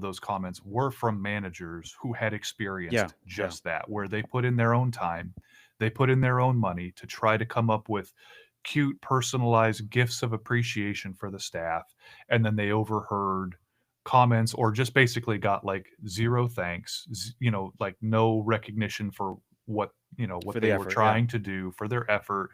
those comments were from managers who had Yeah, experienced yeah. just that, where they put in their own time, they put in their own money to try to come up with cute, personalized gifts of appreciation for the staff, and then they overheard comments or just basically got like zero thanks, like no recognition for what what For the they were effort, yeah. trying to do for their effort.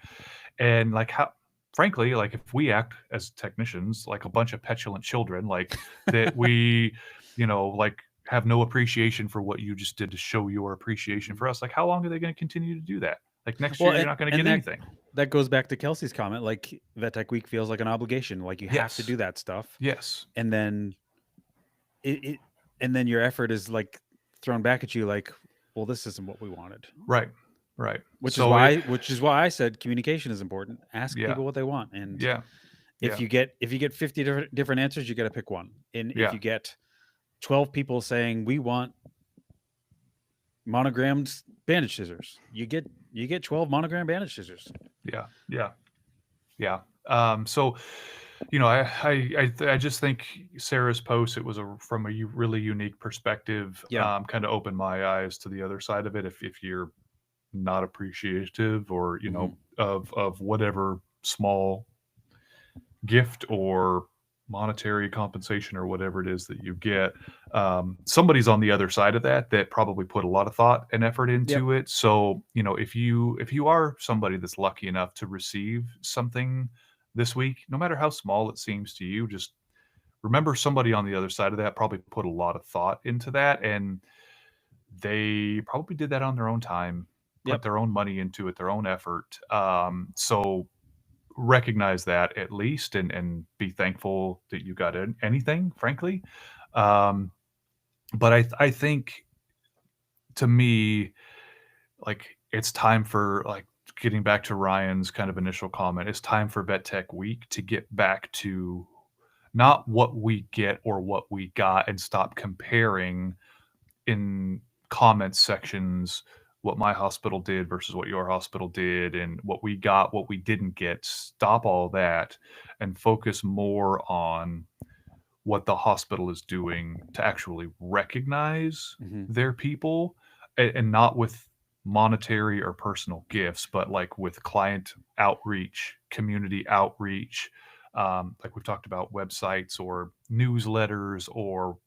And like how frankly, like if we act as technicians like a bunch of petulant children, like that we, like have no appreciation for what you just did to show your appreciation Mhm. for us, like how long are they going to continue to do that? Like next Well, year you're not going to and get that anything. that goes back to Kelsey's comment, like, Vet Tech Week feels like an obligation, like, you have to Yes. do that stuff, Yes. and then it and then your effort is, like, thrown back at you like, "Well, this isn't what we wanted." Right. Right. Which is So it why which is why I said communication is important. Ask yeah. people what they want, and Yeah. if Yeah. you get 50 different answers, you gotta pick one, and if Yeah. you get 12 people saying, "We want monogrammed bandage scissors," you get 12 monogram bandage scissors. Yeah. Yeah. Yeah. So, I just think Sarah's post, it was from a really unique perspective, Yeah. kind of opened my eyes to the other side of it. If you're not appreciative or, Mhm. of whatever small gift or monetary compensation or whatever it is that you get, somebody's on the other side of that probably put a lot of thought and effort Yep. into it. So if you are somebody that's lucky enough to receive something this week, no matter how small it seems to you, just remember somebody on the other side of that probably put a lot of thought into that, and they probably did that on their own time, put Yep. their own money into it, their own effort. So recognize that at least, and be thankful that you got anything, frankly. Um, but I think, to me, like it's time for, like, getting back to Ryan's kind of initial comment, it's time for Vet Tech Week to get back to not what we get or what we got, and stop comparing in comment sections what my hospital did versus what your hospital did, and what we got, what we didn't get. Stop all that and focus more on what the hospital is doing to actually recognize Mhm. their people, and not with monetary or personal gifts, but like with client outreach, community outreach. Like we've talked about, websites or newsletters or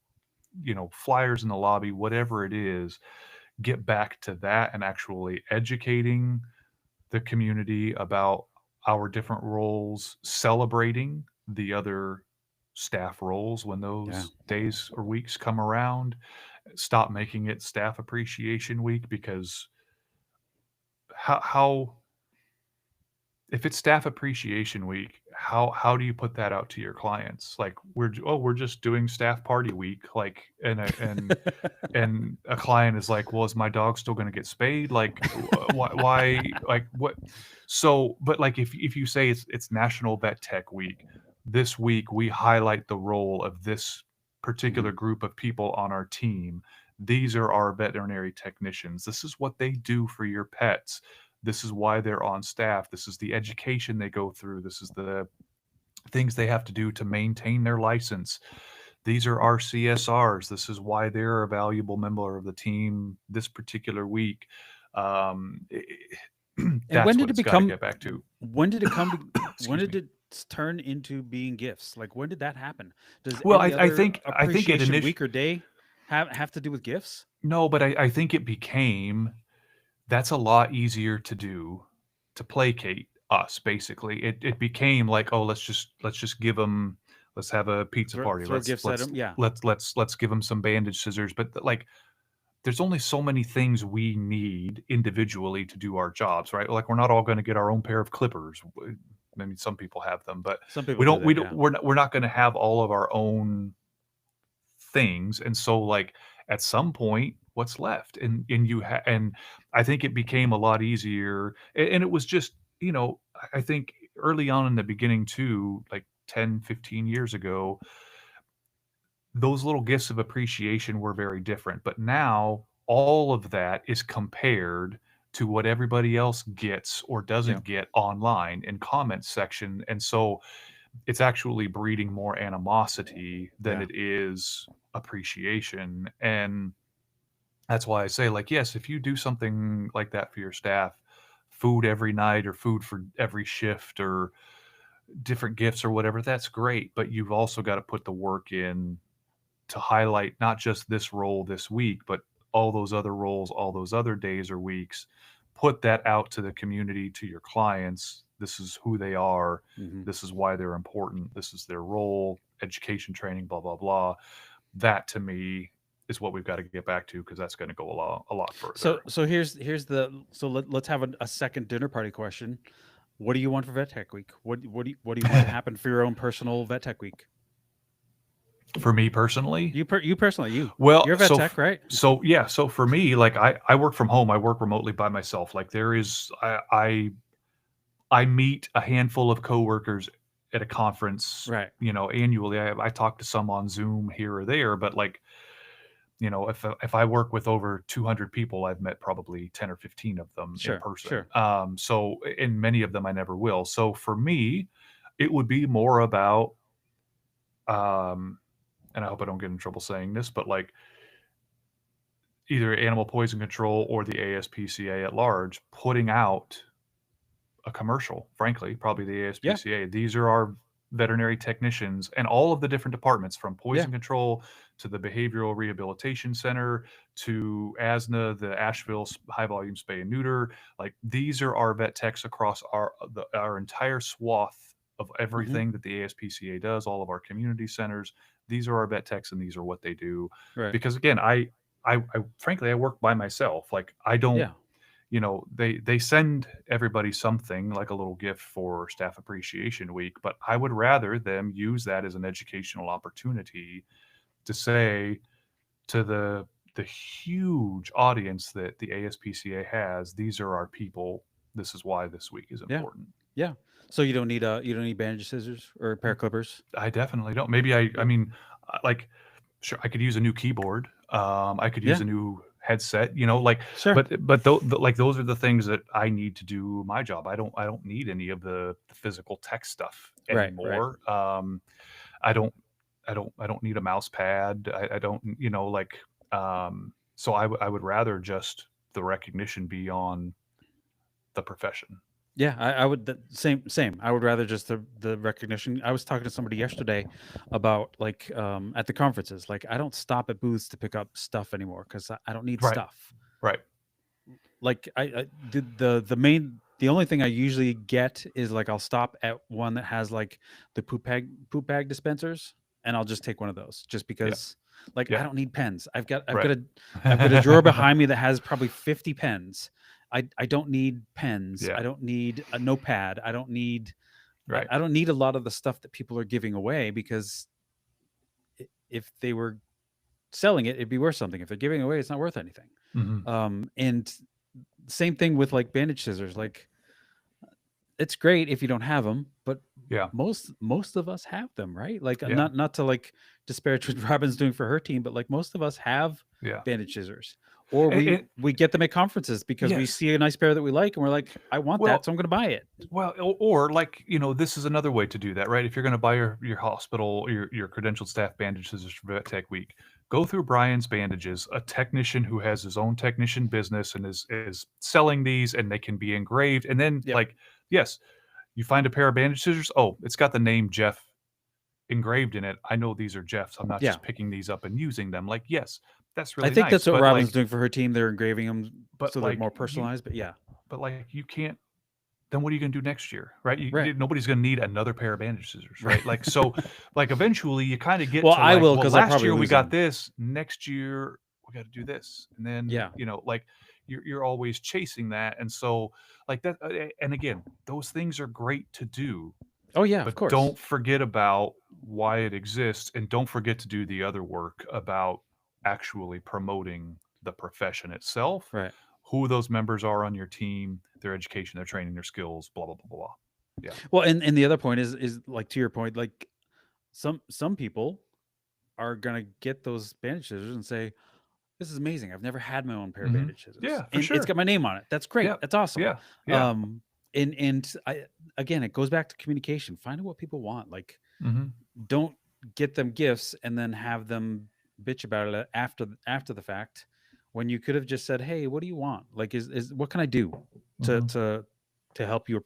flyers in the lobby, whatever it is. Get back to that and actually educating the community about our different roles, celebrating the other staff roles when Yeah. those days or weeks come around. Stop making it Staff Appreciation Week, because how if it's Staff Appreciation Week, how do you put that out to your clients? Like, we're just doing Staff Party Week, like, and a client is like, "Well, is my dog still gonna get spayed?" Like, why, like, what? So, but, like, if you say it's National Vet Tech Week, this week we highlight the role of this particular Mhm. group of people on our team. These are our veterinary technicians. This is what they do for your pets. This is why they're on staff. This is the education they go through. This is the things they have to do to maintain their license. These are our CSRs. This is why they're a valuable member of the team this particular week. Um, And that's what it's got to get back to. when did it come to when Excuse did me. it turn into being gifts? Like, when did that happen? Does Well, any I other think it appreciation initially, week or day have to do with gifts? no, but I think it became, that's a lot easier to do, to placate us, basically. It became like, "Oh, let's just give them, let's have a pizza party. Throw Let's gifts at let's them? Yeah. let's give them some bandage scissors." But, like, there's only so many things we need individually to do our jobs, right? Like, we're not all gonna get our own pair of clippers. I mean, some people have them, but Some people we do don't we that, don't yeah. we're not gonna have all of our own things. And so, like, at some point, what's left? And I think it became a lot easier, and it was just, I think early on in the beginning too, like 10, 15 years ago, those little gifts of appreciation were very different. But now all of that is compared to what everybody else gets or Yeah. doesn't get online in comments section. And so it's actually breeding more animosity than Yeah. it is appreciation. And that's why I say, like, yes, if you do something like that for your staff, food every night or food for every shift or different gifts or whatever, that's great. But you've also got to put the work in to highlight not just this role this week, but all those other roles, all those other days or weeks. put that out to the community, to your clients. This is who they are. Hmm. This is why they're important. This is their role, education, training, blah, blah, blah. That to me is what we've got to get back to, because that's going to go a lot further. So here's the so let's have a second dinner party question. What do you want for Vet Tech Week? What do you want to happen for your own personal Vet Tech Week? For me personally, You personally, well, you're a vet tech, right? so yeah, so for me, like I work from home. I work remotely by myself. Like there is, I meet a handful of coworkers at a conference, Right. annually. I talk to some on Zoom here or there, but like, if I work with over 200 people, I've met probably 10 or 15 of them in Sure. person. Sure. So in many of them, I never will. So for me, it would be more about, um, and I hope I don't get in trouble saying this, but like either Animal Poison Control or the ASPCA at large putting out a commercial, frankly, probably the Yeah. ASPCA. These are our veterinary technicians and all of the different departments, from Yeah. poison control to the Behavioral Rehabilitation Center to ASNA, the Asheville High Volume Spay and Neuter. Like these are our vet techs across our entire swath of Hmm. everything that the ASPCA does, all of our community centers. These are our vet techs, and these are what they do. Right. Because again, I frankly I work by myself. Like I don't, Yeah. they send everybody something like a little gift for Staff Appreciation Week, but I would rather them use that as an educational opportunity to say to the huge audience that the ASPCA has, these are our people. This is why this week is Yeah. important. Yeah. So you don't need bandage scissors or a pair of clippers. I definitely don't. Maybe I mean, like, sure, I could use a new keyboard. I could use Yeah. a new headset. Like, Sure. but like those are the things that I need to do my job. I don't need any of the physical tech stuff Right. Right. anymore. I don't I don't need a mouse pad. I don't like. So I would rather just the recognition be on the profession. Yeah, I would same. I would rather just the recognition. I was talking to somebody yesterday about like at the conferences. Like I don't stop at booths to pick up stuff anymore because I don't need Right. stuff. Right. Like the only thing I usually get is like I'll stop at one that has like the poop bag dispensers, and I'll just take one of those just because like Yeah. I don't need pens. I've got Right. a drawer behind me that has probably 50 pens. I don't need pens. Yeah. I don't need a notepad. I don't need Right. I don't need a lot of the stuff that people are giving away, because if they were selling it, it'd be worth something. If they're giving it away, it's not worth anything. Mhm. And same thing with like bandage scissors. Like it's great if you don't have them, but Yeah. most of us have them, right? Like Yeah. not to like disparage what Robin's doing for her team, but like most of us have Yeah. bandage scissors, or And- we get them at conferences because we Yes. see a nice pair that we like and we're like, I want Well, that, so I'm going to buy it. Well, or like, this is another way to do that, right? If you're going to buy your hospital, your credentialed staff bandages for Vet Tech Week, go through Brian's Bandages, a technician who has his own technician business and is selling these, and they can be engraved. And then, Yep. like, yes, you find a pair of bandage scissors. Oh, it's got the name Jeff engraved in it. I know these are Jeff's. I'm not Yeah. just picking these up and using them. Like, yes, that's really I think nice. that's what but Robin's like, doing for her team. They're engraving them but so they're like more personalized. But yeah, but like you can't. Then what are you going to do next year, right? Right. Nobody's going to need another pair of bandage scissors, right? Like so, like eventually you kind of get Well, to I like, will, well, 'cause I'll last probably year we lose got them. this, next year we got to do this, and then Yeah. like you're always chasing that, and so like that. And again, those things are great to do, Oh yeah, but of course. don't forget about why it exists, and don't forget to do the other work about actually promoting the profession itself, Right. who those members are on your team, their education, their training, their skills, blah blah blah blah. Yeah. Well, and the other point is like to your point, like some people are gonna get those bandage scissors and say, "This is amazing. I've never had my own pair of Mhm. bandage scissors, Yeah, for and sure. it's got my name on it. That's great. Yeah. That's awesome." Yeah. Yeah. And I again, it goes back to communication. Find out what people want. Like, Mhm. don't get them gifts and then have them bitch about it after the fact, when you could have just said, "Hey, what do you want? Like, is what can I do to Mhm. to help you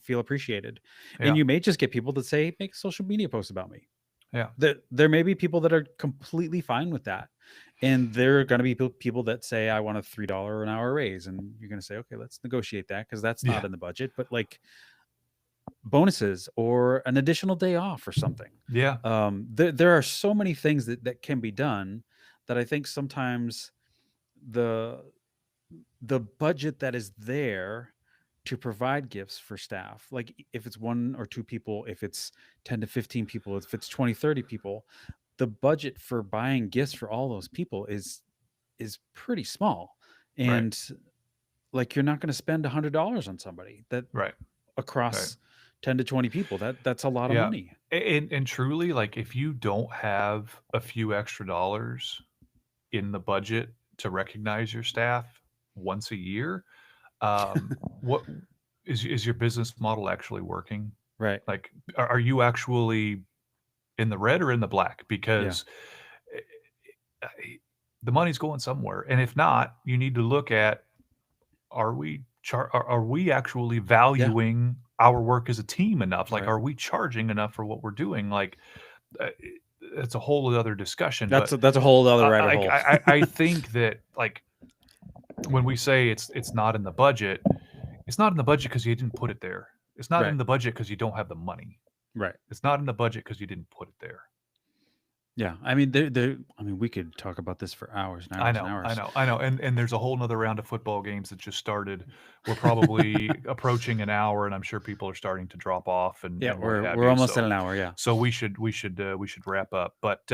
feel appreciated?" Yeah. And you may just get people that say, "Make a social media post about me." Yeah. There may be people that are completely fine with that, And there are going to be people that say, I want a $3 an hour raise. And you're going to say, okay, let's negotiate that because that's not Yeah. in the budget. But like bonuses or an additional day off or something. Yeah. There are so many things that can be done that I think sometimes the budget that is there to provide gifts for staff, like if it's 1 or 2 people, if it's 10 to 15 people, if it's 20, 30 people, the budget for buying gifts for all those people is pretty small. Right. And like you're not going to spend $100 on somebody that Right. across 10 to 20 people. That's a lot of Yeah. money. And truly, like if you don't have a few extra dollars in the budget to recognize your staff once a year, what is your business model actually working? Right. Like, are you actually in the red or in the black? Because eh, the money's going somewhere, and if not, you need to look at, are we actually Yeah. valuing our work as a team enough? Like, Right. are we charging enough for what we're doing? Like, uh, it's a whole other discussion. That's But a whole other I, rabbit I, hole. I think that, like, when we say it's not in the budget, it's not in the budget because you didn't put it there. It's not Right. in the budget because you don't have the money. Right. It's not in the budget because you didn't put it there. Yeah. I mean, we could talk about this for hours and I hours and know, hours. I know, and there's a whole nother round of football games that just started. We're probably approaching an hour, and I'm sure people are starting to drop off. And Yeah, and what have we're you. almost So at an hour. Yeah. so we should wrap up. But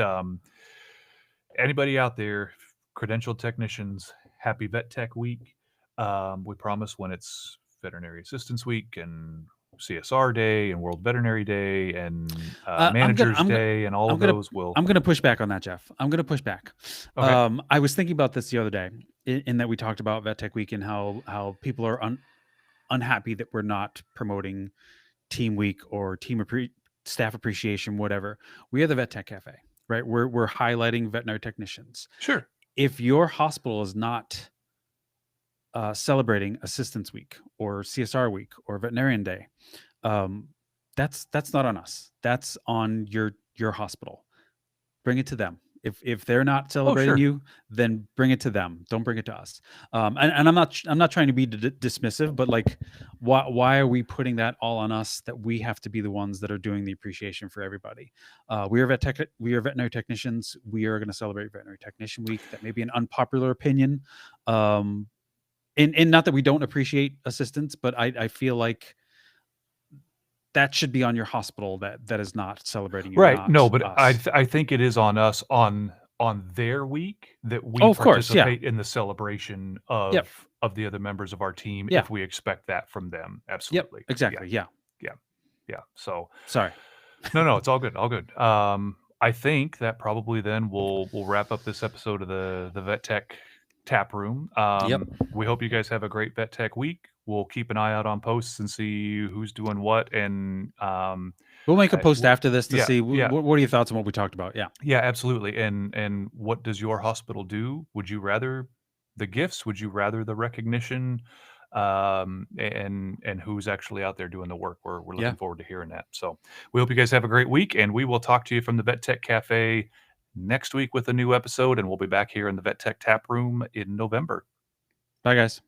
anybody out there, credentialed technicians, happy Vet Tech Week. We promise when it's Veterinary Assistance Week and CSR Day and World Veterinary Day and Managers Day and all of those will. I'm gonna push back on that, Jeff. I'm gonna push back. Okay. I was thinking about this the other day, in that we talked about Vet Tech Week and how people are unhappy that we're not promoting Team Week or staff appreciation, whatever. We are the Vet Tech Cafe, right? We're highlighting veterinary technicians. Sure. If your hospital is not celebrating Assistance Week or CSR Week or Veterinarian Day, that's not on us. That's on your hospital. Bring it to them. If they're not celebrating sure. you, then bring it to them. Don't bring it to us. And I'm not trying to be dismissive, but like, why are we putting that all on us? That we have to be the ones that are doing the appreciation for everybody. We are veterinary technicians. We are going to celebrate Veterinary Technician Week. That may be an unpopular opinion. And not that we don't appreciate assistance, but I feel like that should be on your hospital that is not celebrating you. Right. No, but us. I think it is on us on their week that we Oh, of course, yeah. participate in the celebration of Yep. of the other members of our team Yeah. if we expect that from them. Yep. Absolutely. Exactly. Yeah. Yeah. So Sorry. no, it's all good. All good. I think that probably then we'll wrap up this episode of the Vet Tech Tap Room. Yep. We hope you guys have a great Vet Tech week. We'll keep an eye out on posts and see who's doing what. And we'll make a post after this to yeah, see yeah. what are your thoughts on what we talked about. Yeah. Yeah, absolutely. And what does your hospital do? Would you rather the gifts? Would you rather the recognition? And who's actually out there doing the work? We're looking Yeah. forward to hearing that. So we hope you guys have a great week, and we will talk to you from the Vet Tech Cafe next week with a new episode, and we'll be back here in the Vet Tech Tap Room in November. Bye, guys.